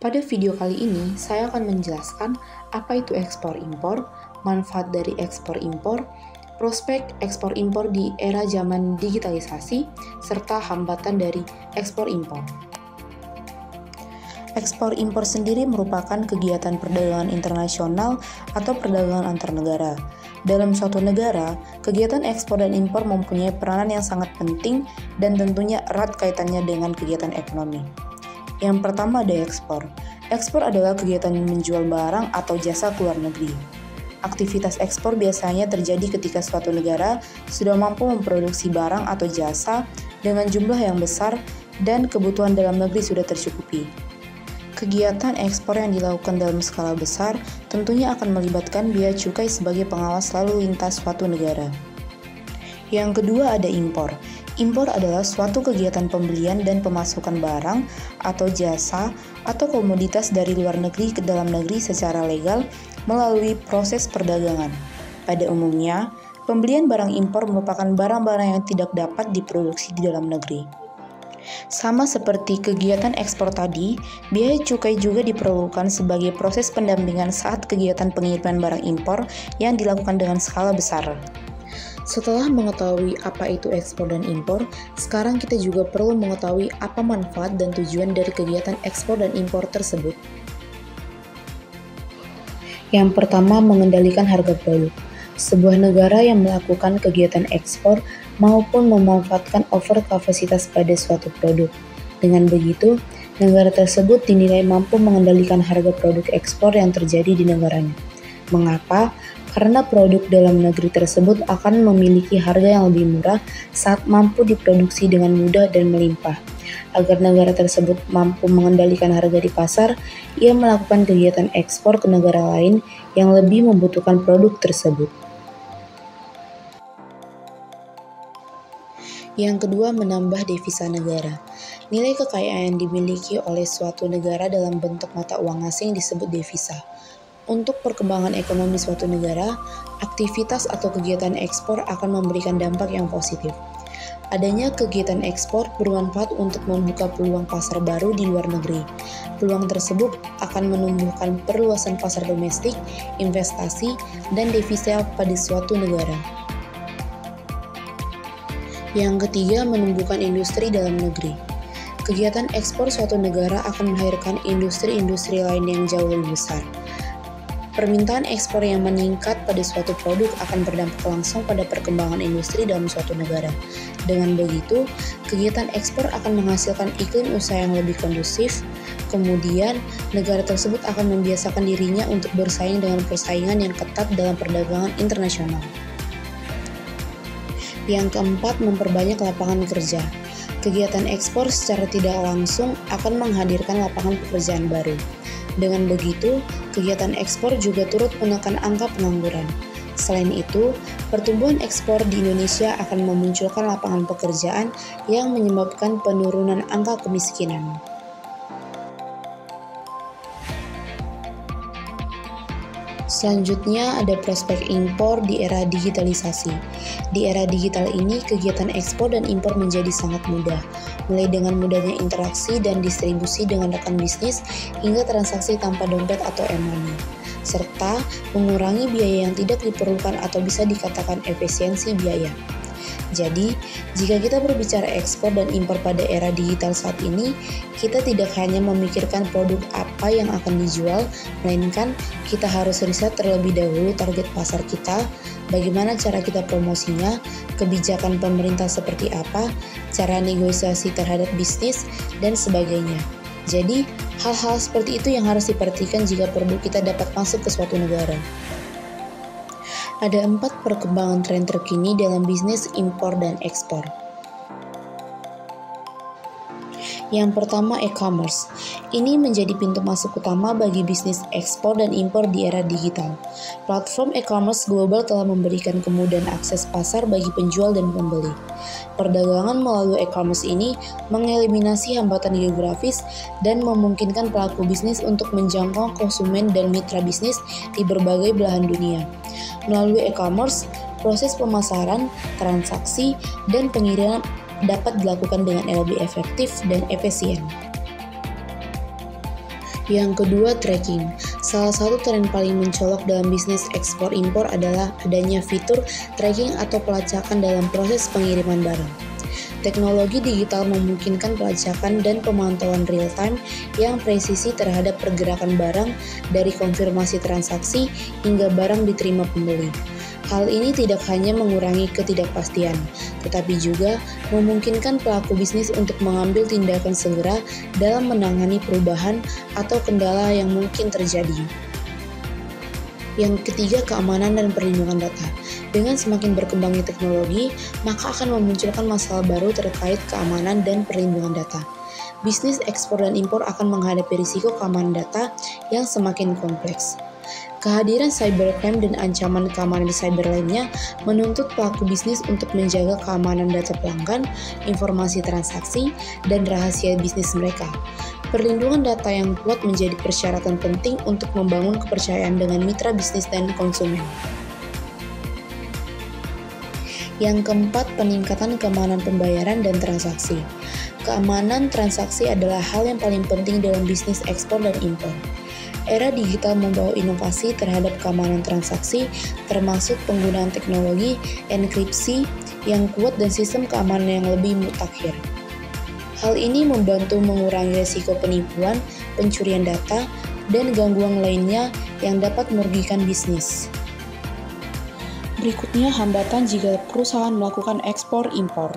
Pada video kali ini, saya akan menjelaskan apa itu ekspor-impor, manfaat dari ekspor-impor, prospek ekspor-impor di era zaman digitalisasi, serta hambatan dari ekspor-impor. Ekspor-impor sendiri merupakan kegiatan perdagangan internasional atau perdagangan antar negara. Dalam suatu negara, kegiatan ekspor dan impor mempunyai peranan yang sangat penting dan tentunya erat kaitannya dengan kegiatan ekonomi. Yang pertama ada ekspor. Ekspor adalah kegiatan menjual barang atau jasa ke luar negeri. Aktivitas ekspor biasanya terjadi ketika suatu negara sudah mampu memproduksi barang atau jasa dengan jumlah yang besar dan kebutuhan dalam negeri sudah tercukupi. Kegiatan ekspor yang dilakukan dalam skala besar tentunya akan melibatkan bea cukai sebagai pengawas lalu lintas suatu negara. Yang kedua ada impor. Impor adalah suatu kegiatan pembelian dan pemasukan barang atau jasa atau komoditas dari luar negeri ke dalam negeri secara legal melalui proses perdagangan. Pada umumnya, pembelian barang impor merupakan barang-barang yang tidak dapat diproduksi di dalam negeri. Sama seperti kegiatan ekspor tadi, biaya cukai juga diperlukan sebagai proses pendampingan saat kegiatan pengiriman barang impor yang dilakukan dengan skala besar. Setelah mengetahui apa itu ekspor dan impor, sekarang kita juga perlu mengetahui apa manfaat dan tujuan dari kegiatan ekspor dan impor tersebut. Yang pertama, mengendalikan harga produk. Sebuah negara yang melakukan kegiatan ekspor maupun memanfaatkan overkapasitas pada suatu produk. Dengan begitu, negara tersebut dinilai mampu mengendalikan harga produk ekspor yang terjadi di negaranya. Mengapa? Karena produk dalam negeri tersebut akan memiliki harga yang lebih murah saat mampu diproduksi dengan mudah dan melimpah. Agar negara tersebut mampu mengendalikan harga di pasar, ia melakukan kegiatan ekspor ke negara lain yang lebih membutuhkan produk tersebut. Yang kedua, menambah devisa negara. Nilai kekayaan yang dimiliki oleh suatu negara dalam bentuk mata uang asing disebut devisa. Untuk perkembangan ekonomi suatu negara, aktivitas atau kegiatan ekspor akan memberikan dampak yang positif. Adanya kegiatan ekspor bermanfaat untuk membuka peluang pasar baru di luar negeri. Peluang tersebut akan menumbuhkan perluasan pasar domestik, investasi, dan devisa pada suatu negara. Yang ketiga, menumbuhkan industri dalam negeri. Kegiatan ekspor suatu negara akan melahirkan industri-industri lain yang jauh lebih besar. Permintaan ekspor yang meningkat pada suatu produk akan berdampak langsung pada perkembangan industri dalam suatu negara. Dengan begitu, kegiatan ekspor akan menghasilkan iklim usaha yang lebih kondusif. Kemudian, negara tersebut akan membiasakan dirinya untuk bersaing dengan persaingan yang ketat dalam perdagangan internasional. Yang keempat, memperbanyak lapangan kerja. Kegiatan ekspor secara tidak langsung akan menghadirkan lapangan pekerjaan baru. Dengan begitu, kegiatan ekspor juga turut menekan angka pengangguran. Selain itu, pertumbuhan ekspor di Indonesia akan memunculkan lapangan pekerjaan yang menyebabkan penurunan angka kemiskinan. Selanjutnya ada prospek impor di era digitalisasi. Di era digital ini, kegiatan ekspor dan impor menjadi sangat mudah, mulai dengan mudahnya interaksi dan distribusi dengan rekan bisnis hingga transaksi tanpa dompet atau e-money, serta mengurangi biaya yang tidak diperlukan atau bisa dikatakan efisiensi biaya. Jadi, jika kita berbicara ekspor dan impor pada era digital saat ini, kita tidak hanya memikirkan produk apa yang akan dijual, melainkan kita harus riset terlebih dahulu target pasar kita, bagaimana cara kita promosinya, kebijakan pemerintah seperti apa, cara negosiasi terhadap bisnis, dan sebagainya. Jadi, hal-hal seperti itu yang harus diperhatikan jika produk kita dapat masuk ke suatu negara. Ada 4 perkembangan tren terkini dalam bisnis impor dan ekspor. Yang pertama, e-commerce. Ini menjadi pintu masuk utama bagi bisnis ekspor dan impor di era digital. Platform e-commerce global telah memberikan kemudahan akses pasar bagi penjual dan pembeli. Perdagangan melalui e-commerce ini mengeliminasi hambatan geografis dan memungkinkan pelaku bisnis untuk menjangkau konsumen dan mitra bisnis di berbagai belahan dunia. Melalui e-commerce, proses pemasaran, transaksi, dan pengiriman dapat dilakukan dengan lebih efektif dan efisien. Yang kedua, tracking. Salah satu tren paling mencolok dalam bisnis ekspor-impor adalah adanya fitur tracking atau pelacakan dalam proses pengiriman barang. Teknologi digital memungkinkan pelacakan dan pemantauan real-time yang presisi terhadap pergerakan barang dari konfirmasi transaksi hingga barang diterima pembeli. Hal ini tidak hanya mengurangi ketidakpastian, tetapi juga memungkinkan pelaku bisnis untuk mengambil tindakan segera dalam menangani perubahan atau kendala yang mungkin terjadi. Yang ketiga, keamanan dan perlindungan data. Dengan semakin berkembangnya teknologi, maka akan memunculkan masalah baru terkait keamanan dan perlindungan data. Bisnis ekspor dan impor akan menghadapi risiko keamanan data yang semakin kompleks. Kehadiran cybercrime dan ancaman keamanan di cyber lainnya menuntut pelaku bisnis untuk menjaga keamanan data pelanggan, informasi transaksi, dan rahasia bisnis mereka. Perlindungan data yang kuat menjadi persyaratan penting untuk membangun kepercayaan dengan mitra bisnis dan konsumen. Yang keempat, peningkatan keamanan pembayaran dan transaksi. Keamanan transaksi adalah hal yang paling penting dalam bisnis ekspor dan impor. Era digital membawa inovasi terhadap keamanan transaksi, termasuk penggunaan teknologi enkripsi yang kuat dan sistem keamanan yang lebih mutakhir. Hal ini membantu mengurangi risiko penipuan, pencurian data, dan gangguan lainnya yang dapat merugikan bisnis. Berikutnya, hambatan jika perusahaan melakukan ekspor-impor.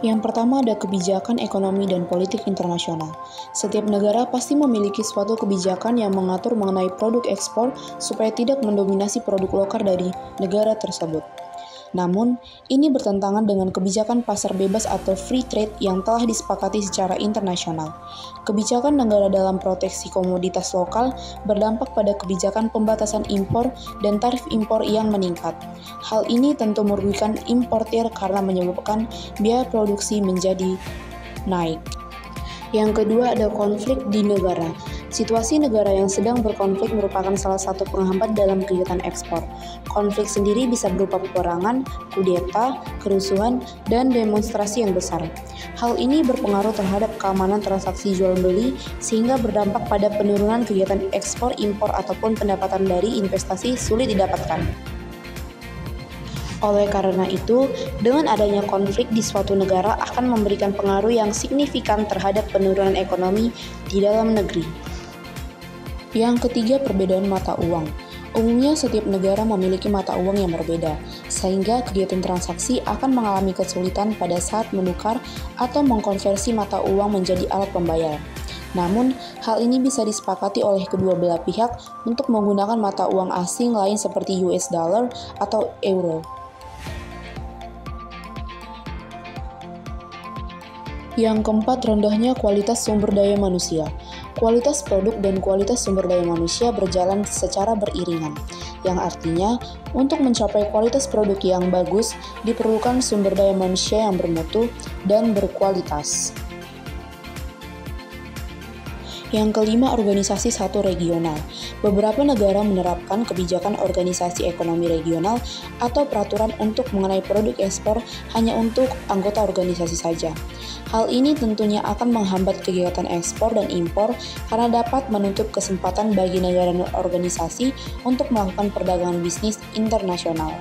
Yang pertama ada kebijakan ekonomi dan politik internasional. Setiap negara pasti memiliki suatu kebijakan yang mengatur mengenai produk ekspor supaya tidak mendominasi produk lokal dari negara tersebut. Namun, ini bertentangan dengan kebijakan pasar bebas atau free trade yang telah disepakati secara internasional. Kebijakan negara dalam proteksi komoditas lokal berdampak pada kebijakan pembatasan impor dan tarif impor yang meningkat. Hal ini tentu merugikan importir karena menyebabkan biaya produksi menjadi naik. Yang kedua ada konflik di negara. Situasi negara yang sedang berkonflik merupakan salah satu penghambat dalam kegiatan ekspor. Konflik sendiri bisa berupa peperangan, kudeta, kerusuhan, dan demonstrasi yang besar. Hal ini berpengaruh terhadap keamanan transaksi jual-beli sehingga berdampak pada penurunan kegiatan ekspor, impor, ataupun pendapatan dari investasi sulit didapatkan. Oleh karena itu, dengan adanya konflik di suatu negara akan memberikan pengaruh yang signifikan terhadap penurunan ekonomi di dalam negeri. Yang ketiga, perbedaan mata uang. Umumnya setiap negara memiliki mata uang yang berbeda, sehingga kegiatan transaksi akan mengalami kesulitan pada saat menukar atau mengkonversi mata uang menjadi alat pembayaran. Namun, hal ini bisa disepakati oleh kedua belah pihak untuk menggunakan mata uang asing lain seperti US dollar atau euro. Yang keempat, rendahnya kualitas sumber daya manusia. Kualitas produk dan kualitas sumber daya manusia berjalan secara beriringan, yang artinya untuk mencapai kualitas produk yang bagus diperlukan sumber daya manusia yang bermutu dan berkualitas. Yang kelima, organisasi satu regional. Beberapa negara menerapkan kebijakan organisasi ekonomi regional atau peraturan untuk mengenai produk ekspor hanya untuk anggota organisasi saja. Hal ini tentunya akan menghambat kegiatan ekspor dan impor karena dapat menutup kesempatan bagi negara organisasi untuk melakukan perdagangan bisnis internasional.